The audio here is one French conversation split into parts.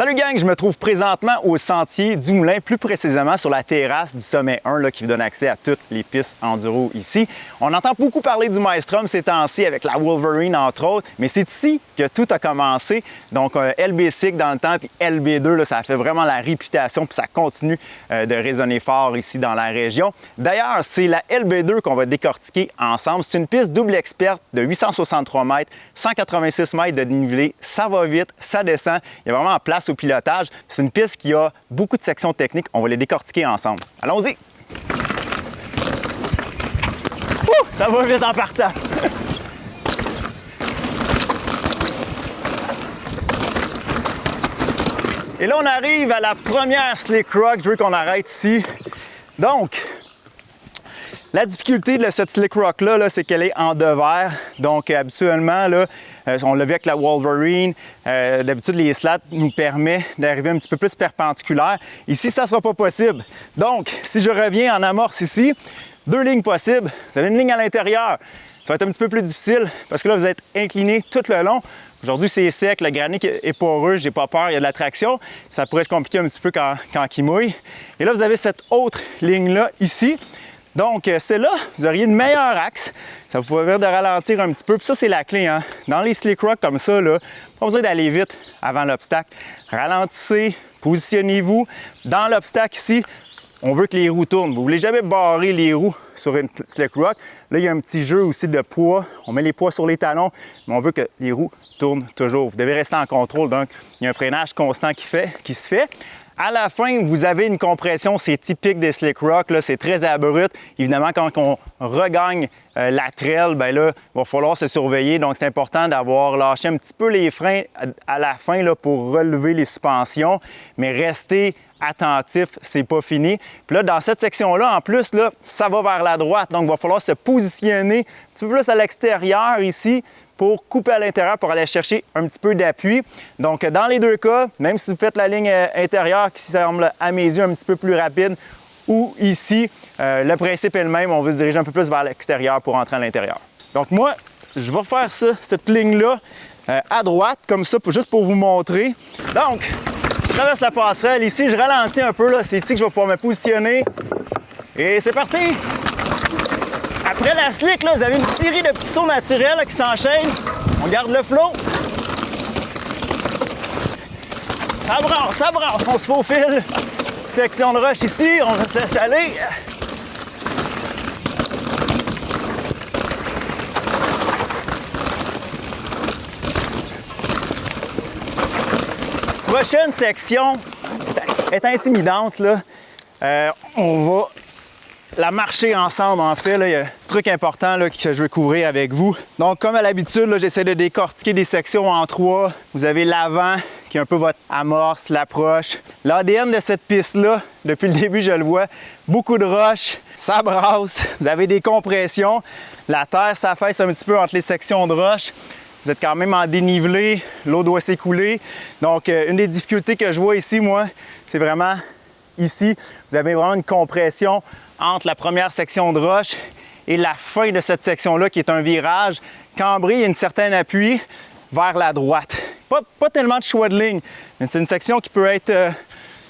Salut gang, je me trouve présentement au sentier du Moulin, plus précisément sur la terrasse du sommet 1 là, qui vous donne accès à toutes les pistes enduro ici. On entend beaucoup parler du Maelstrom ces temps-ci avec la Wolverine entre autres, mais c'est ici que tout a commencé. Donc LB6 dans le temps, puis LB2, là, ça a fait vraiment la réputation, puis ça continue de résonner fort ici dans la région. D'ailleurs, c'est la LB2 qu'on va décortiquer ensemble. C'est une piste double experte de 863 mètres, 186 mètres de dénivelé, ça va vite, ça descend, il y a vraiment place au pilotage. C'est une piste qui a beaucoup de sections techniques. On va les décortiquer ensemble. Allons-y! Ça va vite en partant! Et là, on arrive à la première slick rock. Je veux qu'on arrête ici. Donc, la difficulté de cette slick rock-là, c'est qu'elle est en devers. Donc, habituellement, là, on l'a vu avec la Wolverine, d'habitude, les slats nous permettent d'arriver un petit peu plus perpendiculaire. Ici, ça ne sera pas possible. Donc, si je reviens en amorce ici, deux lignes possibles. Vous avez une ligne à l'intérieur. Ça va être un petit peu plus difficile parce que là, vous êtes incliné tout le long. Aujourd'hui, c'est sec, le granit est poreux, j'ai pas peur, il y a de la traction. Ça pourrait se compliquer un petit peu quand il mouille. Et là, vous avez cette autre ligne-là ici. Donc, c'est là, vous auriez une meilleure axe. Ça vous permet de ralentir un petit peu. Puis ça, c'est la clé, hein? Dans les slick rock comme ça, là, pas besoin d'aller vite avant l'obstacle. Ralentissez, positionnez-vous. Dans l'obstacle ici, on veut que les roues tournent. Vous ne voulez jamais barrer les roues sur une slick rock. Là, il y a un petit jeu aussi de poids. On met les poids sur les talons, mais on veut que les roues tournent toujours. Vous devez rester en contrôle. Donc, il y a un freinage constant qui se fait. À la fin, vous avez une compression, c'est typique des slick rock, c'est très abrupt. Évidemment, quand on regagne la trail, ben là, il va falloir se surveiller. Donc, c'est important d'avoir lâché un petit peu les freins à la fin là, pour relever les suspensions. Mais restez attentif, c'est pas fini. Puis là, dans cette section-là, en plus, là, ça va vers la droite. Donc, il va falloir se positionner un petit peu plus à l'extérieur ici pour couper à l'intérieur, pour aller chercher un petit peu d'appui. Donc, dans les deux cas, même si vous faites la ligne intérieure qui semble à mes yeux un petit peu plus rapide, ou ici, le principe est le même, on veut se diriger un peu plus vers l'extérieur pour entrer à l'intérieur. Donc moi, je vais faire ça, cette ligne-là, à droite, comme ça, juste pour vous montrer. Donc, je traverse la passerelle ici, je ralentis un peu, là, c'est ici que je vais pouvoir me positionner. Et c'est parti! Après la slick, là, vous avez une série de petits sauts naturels là, qui s'enchaînent. On garde le flow. Ça brasse, on se faufile. Petite section de roche ici, on va se laisser aller. Prochaine section est intimidante, là. On va la marcher ensemble, en fait. Là, il y a un petit truc important là, que je veux couvrir avec vous. Donc, comme à l'habitude, j'essaie de décortiquer des sections en trois. Vous avez l'avant, qui est un peu votre amorce, l'approche. L'ADN de cette piste-là, depuis le début, je le vois, beaucoup de roches, ça brasse, vous avez des compressions. La terre s'affaisse un petit peu entre les sections de roches. Vous êtes quand même en dénivelé, l'eau doit s'écouler. Donc, une des difficultés que je vois ici, moi, c'est vraiment ici. Vous avez vraiment une compression entre la première section de roche et la fin de cette section-là, qui est un virage cambré, il y a un certain appui vers la droite. Pas tellement de choix de ligne, mais c'est une section qui peut être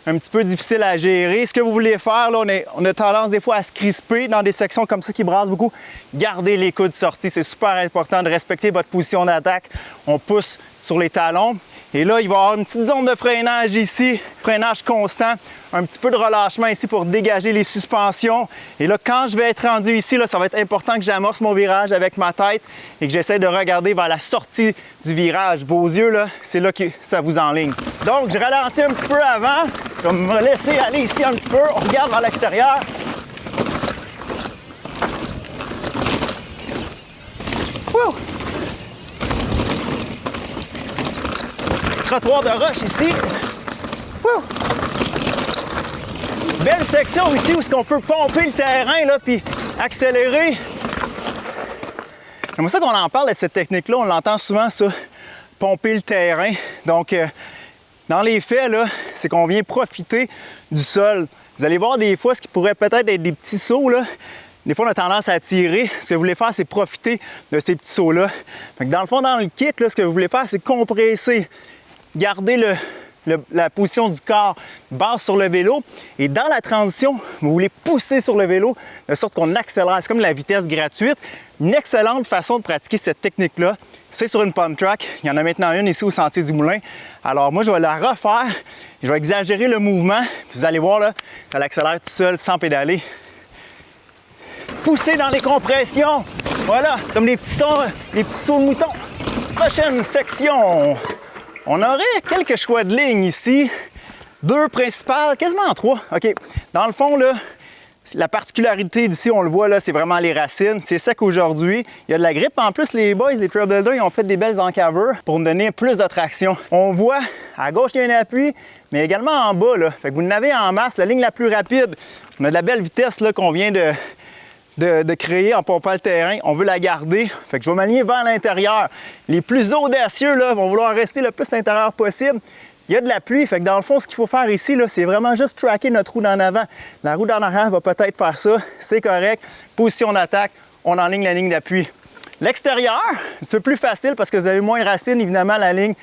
un petit peu difficile à gérer. Ce que vous voulez faire, là, on a tendance des fois à se crisper dans des sections comme ça qui brassent beaucoup. Gardez les coudes sortis, c'est super important de respecter votre position d'attaque. On pousse sur les talons. Et là, il va y avoir une petite zone de freinage ici, freinage constant, un petit peu de relâchement ici pour dégager les suspensions. Et là, quand je vais être rendu ici, là, ça va être important que j'amorce mon virage avec ma tête et que j'essaie de regarder vers la sortie du virage. Vos yeux, là, c'est là que ça vous enligne. Donc, je ralentis un petit peu avant. Je vais me laisser aller ici un petit peu. On regarde vers l'extérieur. Wouh! Trottoir de roche ici. Wouh! Belle section ici où on peut pomper le terrain là, puis accélérer. J'aimerais ça qu'on en parle de cette technique-là. On l'entend souvent, ça, pomper le terrain. Donc, dans les faits, là, c'est qu'on vient profiter du sol. Vous allez voir des fois ce qui pourrait peut-être être des petits sauts, là. Des fois, on a tendance à tirer. Ce que vous voulez faire, c'est profiter de ces petits sauts-là. Dans le fond, dans le kick, là, ce que vous voulez faire, c'est compresser. Garder la position du corps basse sur le vélo. Et dans la transition, vous voulez pousser sur le vélo de sorte qu'on accélère. C'est comme la vitesse gratuite. Une excellente façon de pratiquer cette technique-là, c'est sur une pump track. Il y en a maintenant une ici au Sentier du Moulin. Alors moi, je vais la refaire. Je vais exagérer le mouvement. Vous allez voir, là, ça l'accélère tout seul sans pédaler. Pousser dans les compressions. Voilà, comme les petits sauts de mouton. Prochaine section. On aurait quelques choix de lignes ici. 2 principales, quasiment 3. OK. Dans le fond, là, la particularité d'ici, on le voit, là, c'est vraiment les racines. C'est sec aujourd'hui. Il y a de la grippe. En plus, les boys, les trail builders, ils ont fait des belles encaveurs pour nous donner plus de traction. On voit, à gauche, il y a un appui, mais également en bas, là. Fait que vous en avez en masse. La ligne la plus rapide, on a de la belle vitesse là, qu'on vient de créer en pompant le terrain. On veut la garder. Fait que je vais m'aligner vers l'intérieur. Les plus audacieux là, vont vouloir rester le plus intérieur possible. Il y a de la pluie, fait que dans le fond, ce qu'il faut faire ici, c'est vraiment juste tracker notre roue d'en avant. La roue d'en arrière va peut-être faire ça, c'est correct. Position d'attaque, on enligne la ligne d'appui. L'extérieur, c'est plus facile parce que vous avez moins de racines. Évidemment, la ligne,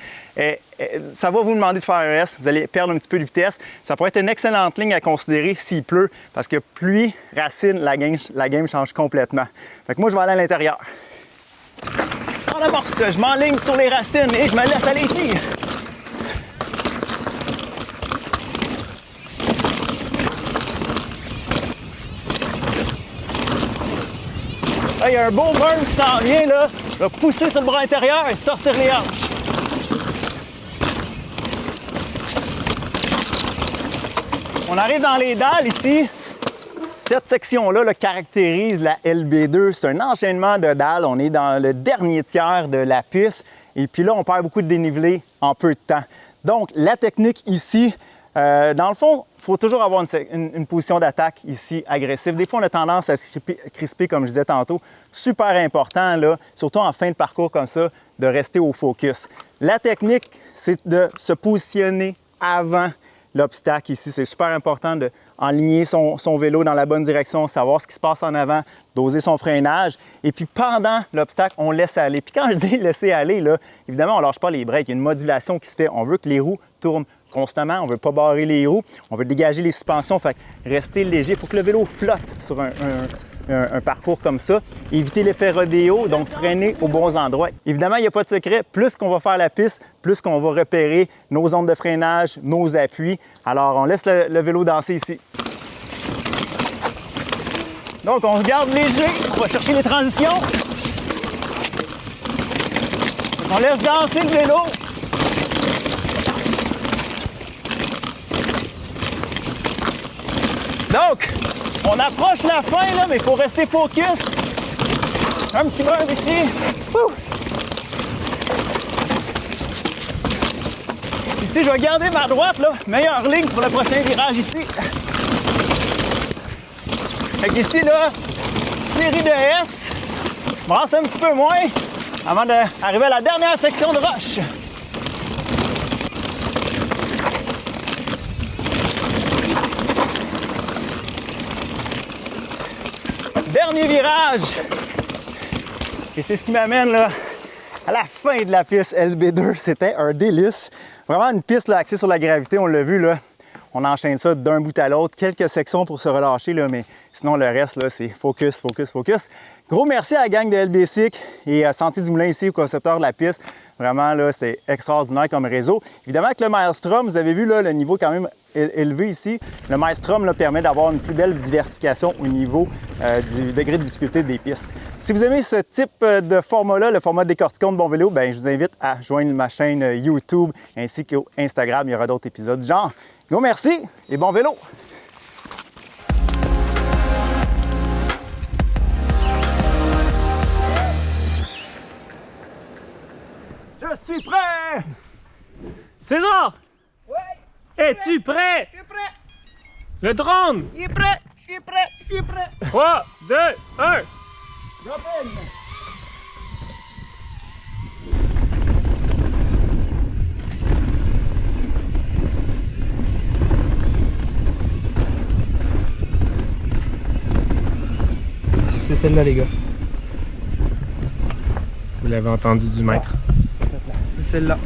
ça va vous demander de faire un reste. Vous allez perdre un petit peu de vitesse. Ça pourrait être une excellente ligne à considérer s'il pleut parce que pluie, racine, la game change complètement. Fait que moi, je vais aller à l'intérieur. En amorce, je m'enligne sur les racines et je me laisse aller ici. Là, il y a un beau burn qui s'en vient, là. Je vais pousser sur le bras intérieur et sortir les hanches. On arrive dans les dalles ici. Cette section-là là, caractérise la LB2. C'est un enchaînement de dalles. On est dans le dernier tiers de la piste. Et puis là, on perd beaucoup de dénivelé en peu de temps. Donc, la technique ici, dans le fond, il faut toujours avoir une position d'attaque ici agressive. Des fois, on a tendance à se crisper, comme je disais tantôt. Super important, là, surtout en fin de parcours comme ça, de rester au focus. La technique, c'est de se positionner avant l'obstacle ici. C'est super important d'enligner son vélo dans la bonne direction, savoir ce qui se passe en avant, doser son freinage. Et puis pendant l'obstacle, on laisse aller. Puis quand je dis laisser aller, là, évidemment, on ne lâche pas les breaks. Il y a une modulation qui se fait. On veut que les roues tournent constamment. On ne veut pas barrer les roues. On veut dégager les suspensions. Fait que rester léger. Il faut que le vélo flotte sur un parcours comme ça. Éviter l'effet rodéo, donc freiner aux bons endroits. Évidemment, il n'y a pas de secret. Plus qu'on va faire la piste, plus qu'on va repérer nos zones de freinage, nos appuis. Alors, on laisse le vélo danser ici. Donc, on regarde léger. On va chercher les transitions. On laisse danser le vélo. Donc, on approche la fin, là, mais il faut rester focus. Un petit burn ici. Ouh. Ici, je vais garder ma droite, là. Meilleure ligne pour le prochain virage ici. Fait qu'ici, là, série de S. Je brasse un petit peu moins avant d'arriver à la dernière section de roche. Dernier virage. Et c'est ce qui m'amène là, à la fin de la piste LB2. C'était un délice. Vraiment une piste là, axée sur la gravité, on l'a vu là. On enchaîne ça d'un bout à l'autre. Quelques sections pour se relâcher, là, mais sinon le reste, là, c'est focus, focus, focus. Gros merci à la gang de LBcycle et à Sentier du Moulin ici, au concepteur de la piste. Vraiment, là, c'est extraordinaire comme réseau. Évidemment, avec le Maelstrom, vous avez vu là, le niveau quand même élevé ici. Le Maelstrom là, permet d'avoir une plus belle diversification au niveau du degré de difficulté des pistes. Si vous aimez ce type de format-là, le format décortiquant de Bon Vélo, bien, je vous invite à joindre ma chaîne YouTube ainsi qu'Instagram. Il y aura d'autres épisodes du genre. Gros merci et bon vélo! Je suis prêt! César! Ouais! Es-tu prêt? Je suis prêt! Le drone! Il est prêt! Je suis prêt! Je suis prêt! 3, 2, 1! Drop in! C'est celle-là, les gars. Vous l'avez entendu du maître. C'est celle-là.